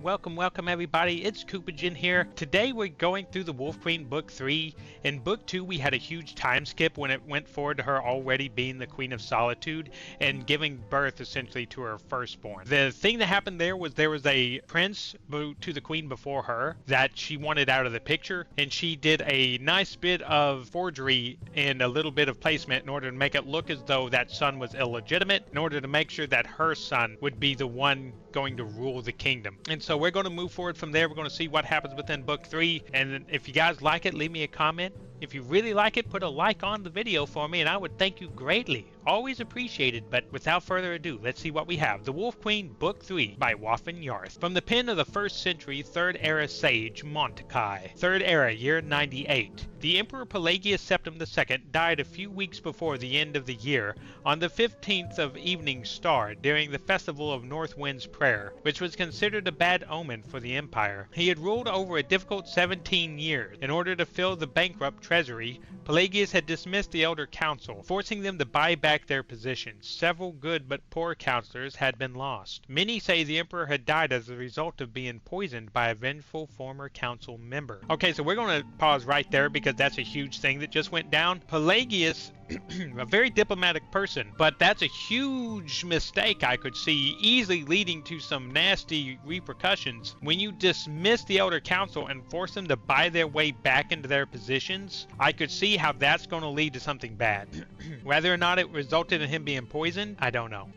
Welcome everybody, it's Koopagen here. Today we're going through the Wolf Queen Book 3. In Book 2 we had a huge time skip when it went forward to her already being the Queen of Solitude and giving birth essentially to her firstborn. The thing that happened there was a prince to the queen before her that she wanted out of the picture, and she did a nice bit of forgery and a little bit of placement in order to make it look as though that son was illegitimate, in order to make sure that her son would be the one going to rule the kingdom. And so we're going to move forward from there. We're going to see what happens within book 3, and if you guys like it, leave me a comment. If you really like it, put a like on the video for me and I would thank you greatly. Always appreciated. But without further ado, let's see what we have. The Wolf Queen Book 3 by Waffen Yarth. From the pen of the 1st century 3rd era sage Montekai. 3rd era, year 98. The Emperor Pelagius Septim II died a few weeks before the end of the year, on the 15th of Evening Star, during the festival of North Wind's Prayer, which was considered a bad omen for the empire. He had ruled over a difficult 17 years. In order to fill the bankrupt treasury, Pelagius had dismissed the elder council, forcing them to buy back their positions. Several good but poor counselors had been lost. Many say the emperor had died as a result of being poisoned by a vengeful former council member. Okay, so we're going to pause right there because that's a huge thing that just went down. Pelagius, a very diplomatic person, but that's a huge mistake I could see, easily leading to some nasty repercussions. When you dismiss the elder council and force them to buy their way back into their positions, I could see how that's going to lead to something bad. Whether or not it resulted in him being poisoned, I don't know,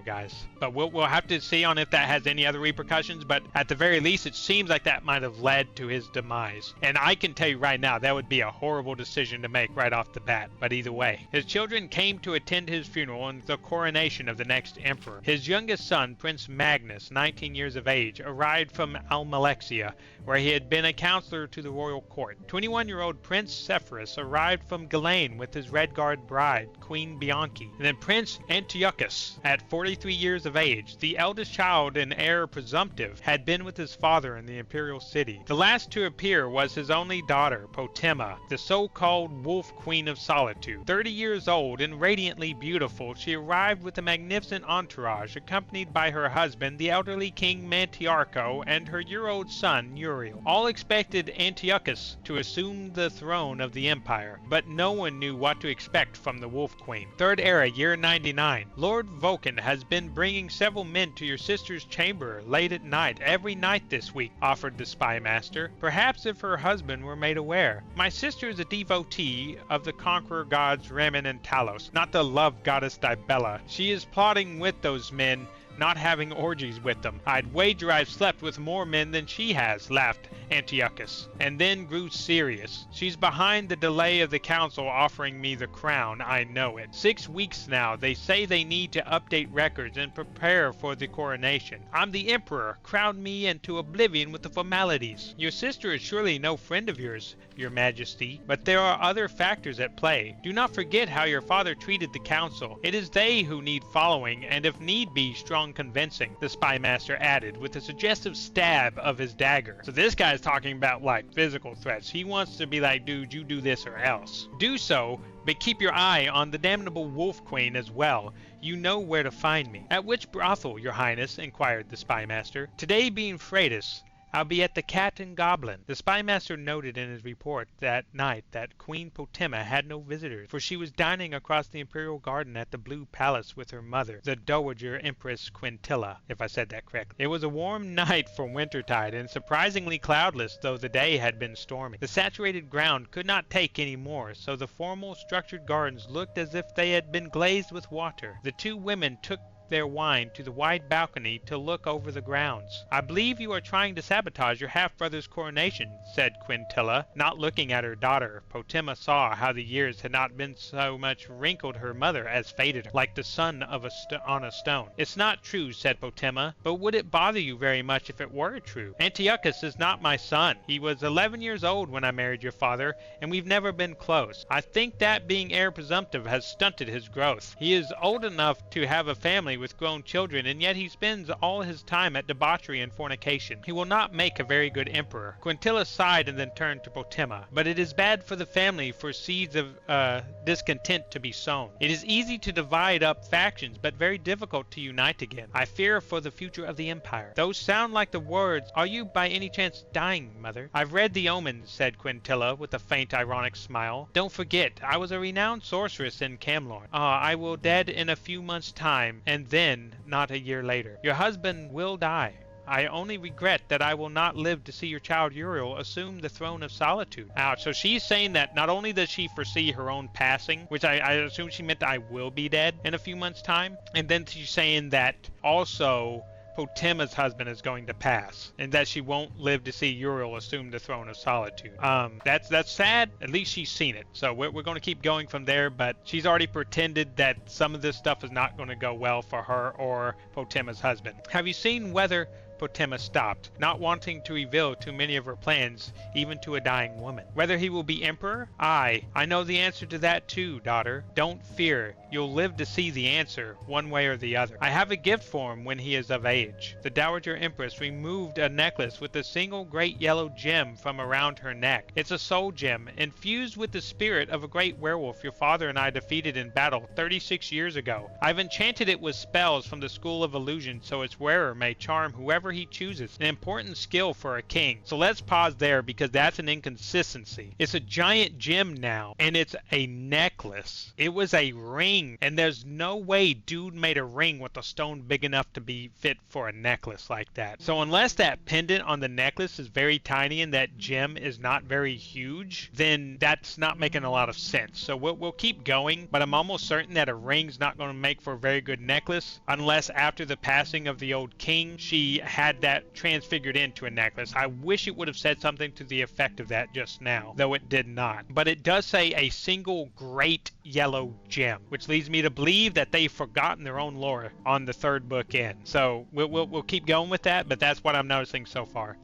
guys. But we'll have to see on if that has any other repercussions, but at the very least it seems like that might have led to his demise. And I can tell you right now, that would be a horrible decision to make right off the bat. But either way, his children came to attend his funeral and the coronation of the next emperor. His youngest son, Prince Magnus, 19 years of age, arrived from Almalexia, where he had been a counselor to the royal court. 21-year-old Prince Sepphoris arrived from Ghislaine with his Redguard bride, Queen Bianchi. And then Prince Antiochus, at 43 years of age, the eldest child and heir presumptive, had been with his father in the imperial city. The last to appear was his only daughter, Potema, the so-called Wolf Queen of Solitude. 30 years old and radiantly beautiful, she arrived with a magnificent entourage, accompanied by her husband, the elderly King Mantiarco, and her year-old son, Uriel. All expected Antiochus to assume the throne of the empire, but no one knew what to expect from the Wolf Queen. 3rd era, year 99. Lord Vulcan has been bringing several men to your sister's chamber late at night, every night this week, offered the spy master. Perhaps if her husband were made aware. My sister is a devotee of the conqueror gods Ramin and Talos, not the love goddess Dibella. She is plotting with those men, not having orgies with them. I'd wager I've slept with more men than she has, laughed Antiochus, and then grew serious. She's behind the delay of the council offering me the crown, I know it. 6 weeks now, they say they need to update records and prepare for the coronation. I'm the emperor, crown me into oblivion with the formalities. Your sister is surely no friend of yours, your majesty, but there are other factors at play. Do not forget how your father treated the council. It is they who need following, and if need be, strong convincing, the spy master added with a suggestive stab of his dagger. So this guy's talking about like physical threats. He wants to be like, dude, you do this or else. Do so, but keep your eye on the damnable Wolf Queen as well. You know where to find me. At which brothel, your highness? Inquired the spy master. Today being Freitas, I'll be at the Cat and Goblin. The spy master noted in his report that night that Queen Potema had no visitors, for she was dining across the imperial garden at the Blue Palace with her mother, the Dowager Empress Quintilla, if I said that correctly. It was a warm night for wintertide and surprisingly cloudless, though the day had been stormy. The saturated ground could not take any more, so the formal structured gardens looked as if they had been glazed with water. The two women took their wine to the wide balcony to look over the grounds. I believe you are trying to sabotage your half-brother's coronation, said Quintilla, not looking at her daughter. Potema saw how the years had not been so much wrinkled her mother as faded her, like the sun of on a stone. It's not true, said Potema, but would it bother you very much if it were true? Antiochus is not my son. He was 11 years old when I married your father, and we've never been close. I think that being heir presumptive has stunted his growth. He is old enough to have a family family with grown children, and yet he spends all his time at debauchery and fornication. He will not make a very good emperor." Quintilla sighed and then turned to Potema. "But it is bad for the family for seeds of discontent to be sown. It is easy to divide up factions, but very difficult to unite again. I fear for the future of the empire." "Those sound like the words. Are you by any chance dying, mother?" "I've read the omens," said Quintilla with a faint ironic smile. "Don't forget, I was a renowned sorceress in Camlorn. I will dead in a few months' time, and then not a year later. Your husband will die. I only regret that I will not live to see your child Uriel assume the throne of solitude." Ouch. So she's saying that not only does she foresee her own passing, which I assume she meant I will be dead in a few months' time, and then she's saying that also Potema's husband is going to pass, and that she won't live to see Uriel assume the throne of solitude. That's sad. At least she's seen it. So we're going to keep going from there, but she's already pretended that some of this stuff is not going to go well for her or Potema's husband. "Have you seen whether—" Potema stopped, not wanting to reveal too many of her plans, even to a dying woman. "Whether he will be emperor? Aye, I know the answer to that too, daughter. Don't fear, you'll live to see the answer, one way or the other. I have a gift for him when he is of age." The Dowager Empress removed a necklace with a single great yellow gem from around her neck. "It's a soul gem, infused with the spirit of a great werewolf your father and I defeated in battle 36 years ago. I've enchanted it with spells from the School of Illusion so its wearer may charm whoever he chooses. An important skill for a king." So let's pause there because that's an inconsistency. It's a giant gem now, and it's a necklace. It was a ring, and there's no way dude made a ring with a stone big enough to be fit for a necklace like that. So unless that pendant on the necklace is very tiny and that gem is not very huge, then that's not making a lot of sense. So we'll keep going, but I'm almost certain that a ring's not going to make for a very good necklace unless after the passing of the old king, she had that transfigured into a necklace. I wish it would have said something to the effect of that just now, though it did not. But it does say a single great yellow gem, which leads me to believe that they've forgotten their own lore on the third book in. So we'll keep going with that, but that's what I'm noticing so far.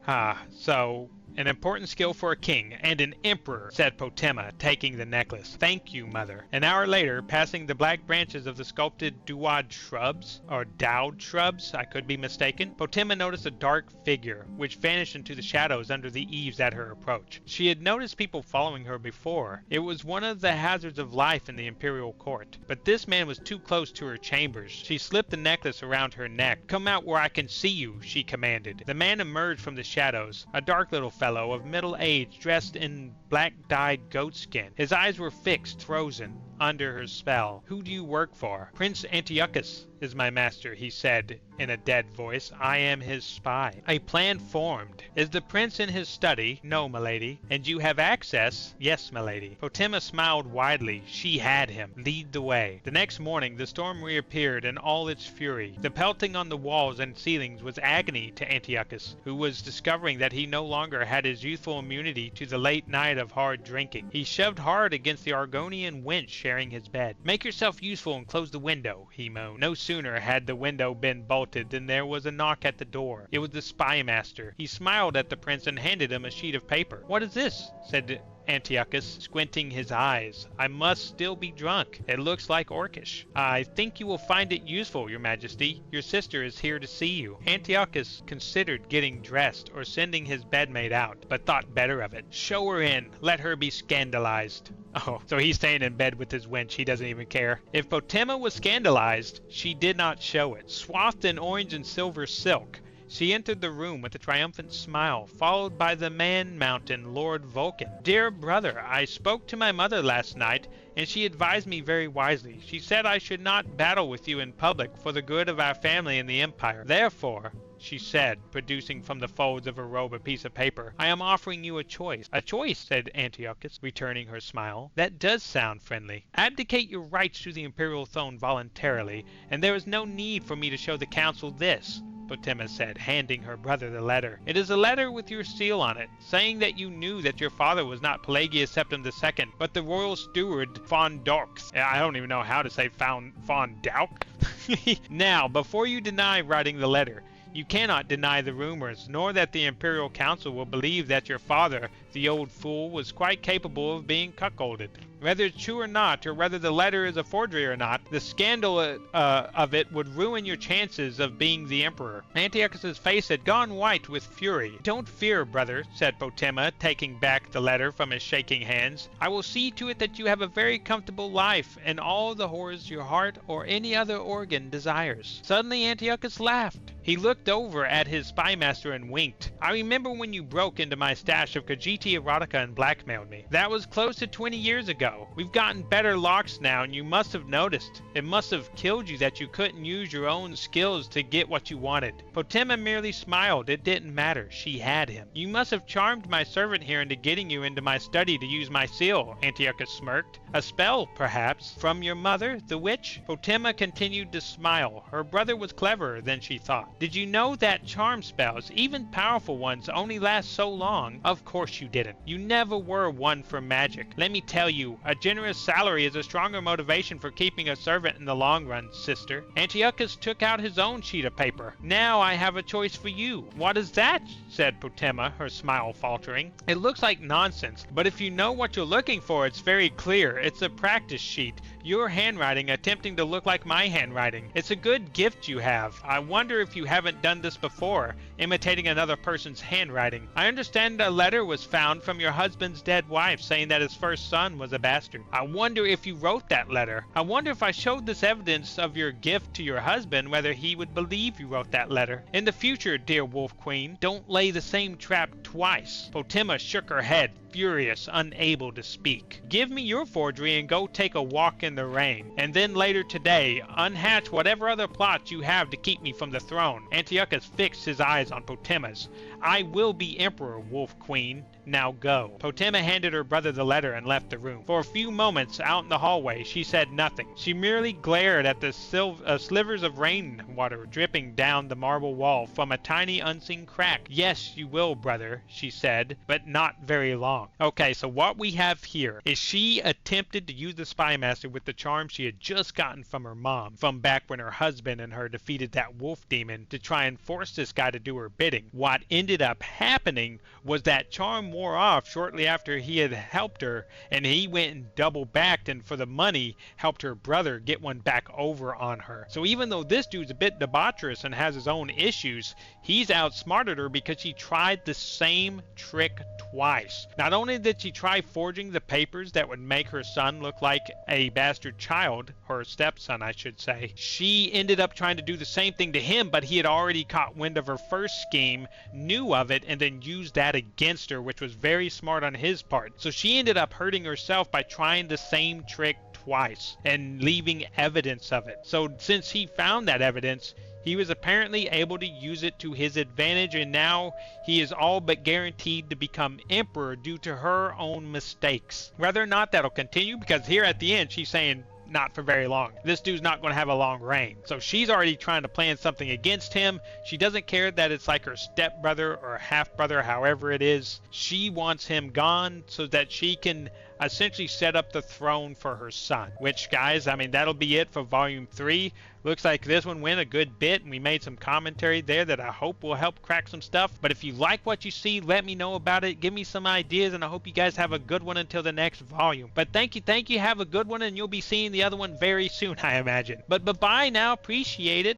So An important skill for a king and an emperor, said Potema, taking the necklace. Thank you, mother. An hour later, passing the black branches of the sculpted dowd shrubs, or dowd shrubs, I could be mistaken, Potema noticed a dark figure, which vanished into the shadows under the eaves at her approach. She had noticed people following her before. It was one of the hazards of life in the imperial court. But this man was too close to her chambers. She slipped the necklace around her neck. Come out where I can see you, she commanded. The man emerged from the shadows, a dark little fellow of middle age, dressed in black-dyed goatskin. His eyes were fixed, frozen, under her spell. Who do you work for? Prince Antiochus is my master, he said in a dead voice. I am his spy. A plan formed. Is the prince in his study? No, milady. And you have access? Yes, milady. Potema smiled widely. She had him. Lead the way. The next morning, the storm reappeared in all its fury. The pelting on the walls and ceilings was agony to Antiochus, who was discovering that he no longer had his youthful immunity to the late night of hard drinking. He shoved hard against the Argonian wench sharing his bed. Make yourself useful and close the window, he moaned. No sooner had the window been bolted than there was a knock at the door. It was the spy master. He smiled at the prince and handed him a sheet of paper. What is this? Said Antiochus, squinting his eyes. I must still be drunk. It looks like orcish. I think you will find it useful, your majesty. Your sister is here to see you. Antiochus considered getting dressed or sending his bedmate out, but thought better of it. Show her in. Let her be scandalized. Oh, so he's staying in bed with his wench. He doesn't even care. If Potema was scandalized, she did not show it. Swathed in orange and silver silk, she entered the room with a triumphant smile, followed by the man-mountain, Lord Vulcan. Dear brother, I spoke to my mother last night, and she advised me very wisely. She said I should not battle with you in public for the good of our family and the empire. Therefore, she said, producing from the folds of her robe a piece of paper, I am offering you a choice. A choice, said Antiochus, returning her smile. That does sound friendly. Abdicate your rights to the imperial throne voluntarily, and there is no need for me to show the council this, Potema said, handing her brother the letter. It is a letter with your seal on it, saying that you knew that your father was not Pelagius Septim II, but the royal steward Von Daux. I don't even know how to say Von Daux. Now, before you deny writing the letter, you cannot deny the rumors, nor that the Imperial Council will believe that your father, the old fool, was quite capable of being cuckolded. Whether it's true or not, or whether the letter is a forgery or not, the scandal of it would ruin your chances of being the emperor. Antiochus's face had gone white with fury. Don't fear, brother, said Potema, taking back the letter from his shaking hands. I will see to it that you have a very comfortable life and all the horrors your heart or any other organ desires. Suddenly Antiochus laughed. He looked over at his spymaster and winked. I remember when you broke into my stash of Khajiiti erotica and blackmailed me. That was close to 20 years ago. We've gotten better locks now, and you must have noticed. It must have killed you that you couldn't use your own skills to get what you wanted. Potema merely smiled. It didn't matter. She had him. You must have charmed my servant here into getting you into my study to use my seal, Antiochus smirked. A spell, perhaps, from your mother, the witch? Potema continued to smile. Her brother was cleverer than she thought. Did you know that charm spells, even powerful ones, only last so long? Of course you didn't. You never were one for magic. Let me tell you, a generous salary is a stronger motivation for keeping a servant in the long run, sister. Antiochus took out his own sheet of paper. Now I have a choice for you. What is that? Said Potema, her smile faltering. It looks like nonsense, but if you know what you're looking for, it's very clear. It's a practice sheet. Your handwriting attempting to look like my handwriting. It's a good gift you have. I wonder if you haven't done this before, imitating another person's handwriting. I understand a letter was found from your husband's dead wife saying that his first son was a bastard. I wonder if you wrote that letter. I wonder if I showed this evidence of your gift to your husband, whether he would believe you wrote that letter. In the future, dear Wolf Queen, don't lay the same trap twice. Potema shook her head, furious, unable to speak. Give me your forgery and go take a walk in the rain. And then later today, unhatch whatever other plots you have to keep me from the throne. Antiochus fixed his eyes on Potema's. I will be emperor, Wolf Queen. Now go. Potema handed her brother the letter and left the room. For a few moments out in the hallway, she said nothing. She merely glared at the slivers of rainwater dripping down the marble wall from a tiny unseen crack. Yes, you will, brother, she said, but not very long. Okay, so what we have here is she attempted to use the spymaster with the charm she had just gotten from her mom, from back when her husband and her defeated that wolf demon, to try and force this guy to do her bidding. What ended up happening was that charm wore off shortly after he had helped her, and he went and double backed and for the money helped her brother get one back over on her. So even though this dude's a bit debaucherous and has his own issues, he's outsmarted her because she tried the same trick twice. Not only did she try forging the papers that would make her son look like a bastard child, her stepson I should say, she ended up trying to do the same thing to him, but he had already caught wind of her first scheme, knew of it, and then used that against her, which was very smart on his part. So she ended up hurting herself by trying the same trick twice and leaving evidence of it. So since he found that evidence, he was apparently able to use it to his advantage, and now he is all but guaranteed to become emperor due to her own mistakes. Whether or not that'll continue, because here at the end she's saying not for very long. This dude's not going to have a long reign. So she's already trying to plan something against him. She doesn't care that it's like her stepbrother or half-brother, however it is. She wants him gone so that she can essentially set up the throne for her son. Which, guys, I mean, that'll be it for Volume 3. Looks like this one went a good bit, and we made some commentary there that I hope will help crack some stuff. But if you like what you see, let me know about it. Give me some ideas, and I hope you guys have a good one until the next volume. But thank you. Have a good one, and you'll be seeing the other one very soon, I imagine. But bye-bye now. Appreciate it.